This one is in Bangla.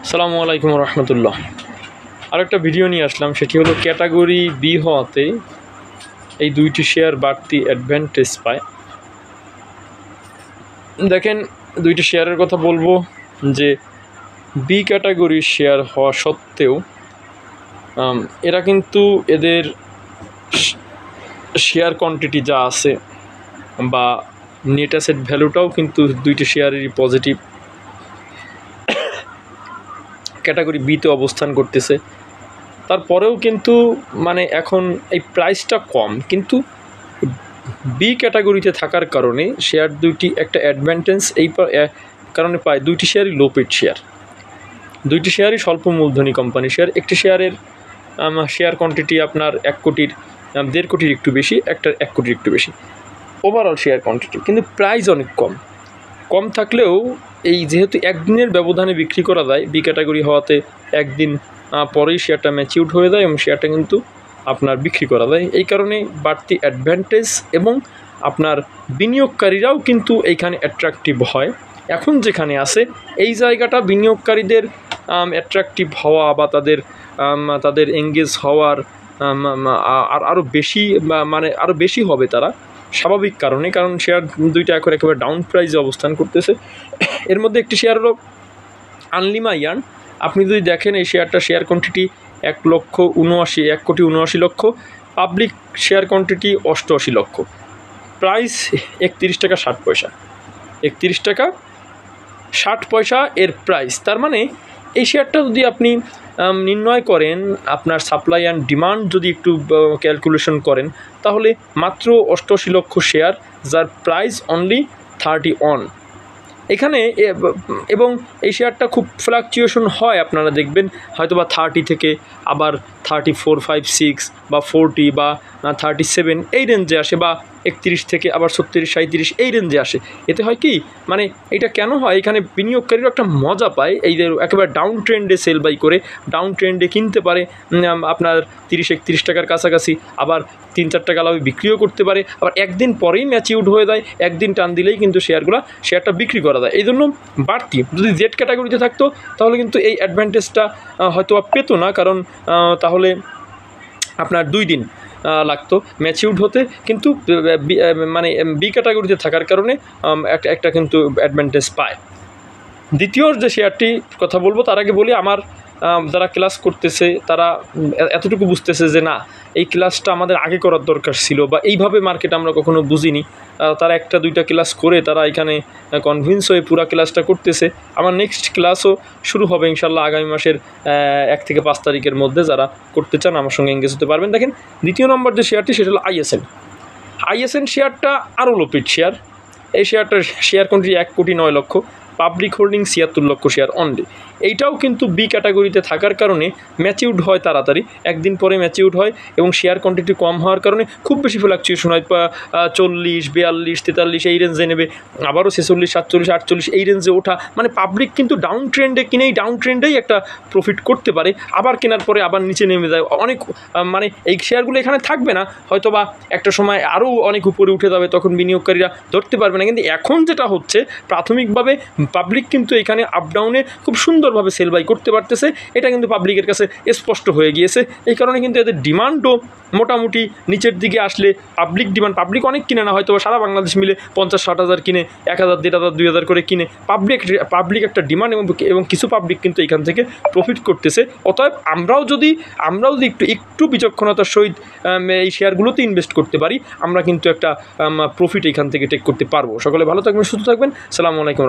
আসসালামু আলাইকুম রহমতুল্লাহ। আরেকটা ভিডিও নিয়ে আসলাম, সেটি হলো ক্যাটাগরি বি হওয়াতে এই দুইটি শেয়ার বাড়তি অ্যাডভান্টেজ পায়। দেখেন, দুইটি শেয়ারের কথা বলবো যে বি ক্যাটাগরির শেয়ার হওয়া সত্ত্বেও এরা কিন্তু এদের শেয়ার কোয়ান্টিটি যা আছে বা নেট অ্যাসেট ভ্যালুটাও কিন্তু দুইটি শেয়ারেরই পজিটিভ ক্যাটাগরি বিতে অবস্থান করতেছে। তারপরেও কিন্তু এখন এই প্রাইসটা কম, কিন্তু বি ক্যাটাগরিতে থাকার কারণে শেয়ার দুইটি একটা অ্যাডভান্টেজ এই কারণে পায়। দুইটি শেয়ারই লো পেড শেয়ার, দুইটি শেয়ারই স্বল্প মূলধনী কোম্পানি শেয়ার। একটি শেয়ারের শেয়ার কোয়ান্টিটি আপনার 1 কোটির 1.5 কোটির একটু বেশি, একটা 1 কোটির একটু বেশি ওভারঅল শেয়ার কোয়ান্টিটি, কিন্তু প্রাইস অনেক কম থাকলেও এই যেহেতু একদিনের ব্যবধানে বিক্রি করা যায়, বি ক্যাটাগরি হওয়াতে একদিন পরেই শেয়ারটা ম্যাচিউরড হয়ে যায় এবং শেয়ারটা কিন্তু আপনার বিক্রি করা যায়। এই কারণে বাড়তি অ্যাডভান্টেজ এবং আপনার বিনিয়োগকারীরাও কিন্তু এইখানে অ্যাট্রাকটিভ হয়। এখন যেখানে আছে এই জায়গাটা বিনিয়োগকারীদের অ্যাট্রাকটিভ হওয়া বা তাদের এঙ্গেজ হওয়ার আরও বেশি আরও বেশি হবে তারা, স্বাভাবিক কারণ শেয়ার দুইটা এখন একেবারে ডাউন প্রাইসে অবস্থান করতেছে। এর মধ্যে একটি শেয়ার হলো আনলিমা ইয়ার্ন। আপনি যদি দেখেন এই শেয়ার কোয়ান্টিটি 1 কোটি 79 লক্ষ, পাবলিক শেয়ার কোয়ান্টিটি 88 লক্ষ, প্রাইস 31 টাকা 60 পয়সা, 31 টাকা 60 পয়সা এর প্রাইস। তার মানে এই শেয়ারটা যদি আপনি নির্ণয় করেন, আপনার সাপ্লাই অ্যান্ড ডিমান্ড যদি একটু ক্যালকুলেশন করেন, তাহলে মাত্র 88 লক্ষ শেয়ার, যার প্রাইস অনলি 31 এখানে। এবং এই শেয়ারটা খুব ফ্লাকচুয়েশন হয়, আপনারা দেখবেন হয়তো বা 30 থেকে আবার 34, 5, 6 বা 40 বা 37 এই রেঞ্জে আসে, বা 31 থেকে আবার 36, 37 এই রেঞ্জে আসে। এতে হয় কি, এটা কেন হয়, এখানে বিনিয়োগকারীরা একটা মজা পায়, এই যে একেবারে ডাউন ট্রেন্ডে সেল বাই করে ডাউন ট্রেন্ডে কিনতে পারে আপনার 30-31 টাকার কাছাকাছি, আবার 3-4 টাকা লাভে বিক্রিও করতে পারে, আবার একদিন পরেই ম্যাচিউরড হয়ে যায়, একদিন টান দিলেই কিন্তু শেয়ারটা বিক্রি করা যায়। এই জন্য বাড়তি যদি জেড ক্যাটাগরিতে থাকতো তাহলে কিন্তু এই অ্যাডভান্টেজটা হয়তো পেতো না, কারণ তাহলে আপনার 2 দিন লাগতো ম্যাচিউরড হতে, কিন্তু বি ক্যাটাগরিতে থাকার কারণে একটা কিন্তু অ্যাডভান্টেজ পায়। দ্বিতীয় যে শেয়ারটি কথা বলবো তার আগে বলি, আমার যারা ক্লাস করতেছে তারা এতটুকু বুঝতেছে যে না, এই ক্লাসটা আমাদের আগে করার দরকার ছিল, বা এইভাবে মার্কেট আমরা কখনো বুঝিনি। তারা 1-2টা ক্লাস করে তারা এখানে কনভিন্স হয়ে পুরো ক্লাসটা করতেছে। আমার নেক্সট ক্লাসও শুরু হবে ইনশাল্লাহ আগামী মাসের 1 থেকে 5 তারিখের মধ্যে। যারা করতে চান আমার সঙ্গে এঙ্গেজ হতে পারবেন। দেখেন, দ্বিতীয় নম্বর যে শেয়ারটি সেটা হলো আইএসএন শেয়ারটা আরও লোপিড শেয়ার। এই শেয়ারটার শেয়ার কোয়ান্টিটি 1 কোটি 9 লক্ষ, পাবলিক হোল্ডিং 76 লক্ষ শেয়ার অনলি। এইটাও কিন্তু বি ক্যাটাগরিতে থাকার কারণে ম্যাচিউরড হয় তাড়াতাড়ি, একদিন পরে ম্যাচিউরড হয়, এবং শেয়ার কোয়ান্টিটি কম হওয়ার কারণে খুব বেশি ফ্লাকচুয়েশন হয়। 40, 42, 43 এই রেঞ্জে নেবে, আবারও 46, 47, 48 এই রেঞ্জে ওঠা। পাবলিক কিন্তু ডাউন ট্রেন্ডে কিনেই ডাউন ট্রেন্ডেই একটা প্রফিট করতে পারে, আবার কেনার পরে আবার নিচে নেমে যায় অনেক। এই শেয়ারগুলো এখানে থাকবে না, হয়তো বা একটা সময় আরও অনেক উপরে উঠে যাবে, তখন বিনিয়োগকারীরা ধরতে পারবে না। কিন্তু এখন যেটা হচ্ছে, প্রাথমিকভাবে পাবলিক কিন্তু এখানে আপডাউনে খুব সুন্দরভাবে সেল বাই করতে পারতেছে, এটা কিন্তু পাবলিকের কাছে স্পষ্ট হয়ে গিয়েছে। এই কারণে কিন্তু এদের ডিমান্ডও মোটামুটি নিচের দিকে আসলে পাবলিক অনেক কিনে না, হয়তো সারা বাংলাদেশ মিলে 50-60 হাজার কিনে, 1000, 1500, 2000 করে কিনে পাবলিক একটা ডিমান্ড, এবং কিছু পাবলিক কিন্তু এখান থেকে প্রফিট করতেছে। অতএব আমরাও যদি একটু বিচক্ষণতার সহিত এই শেয়ারগুলোতে ইনভেস্ট করতে পারি, আমরা কিন্তু একটা প্রফিট এখান থেকে টেক করতে পারবো। সকলে ভালো থাকবেন, সুস্থ থাকবেন। আসসালামু আলাইকুম।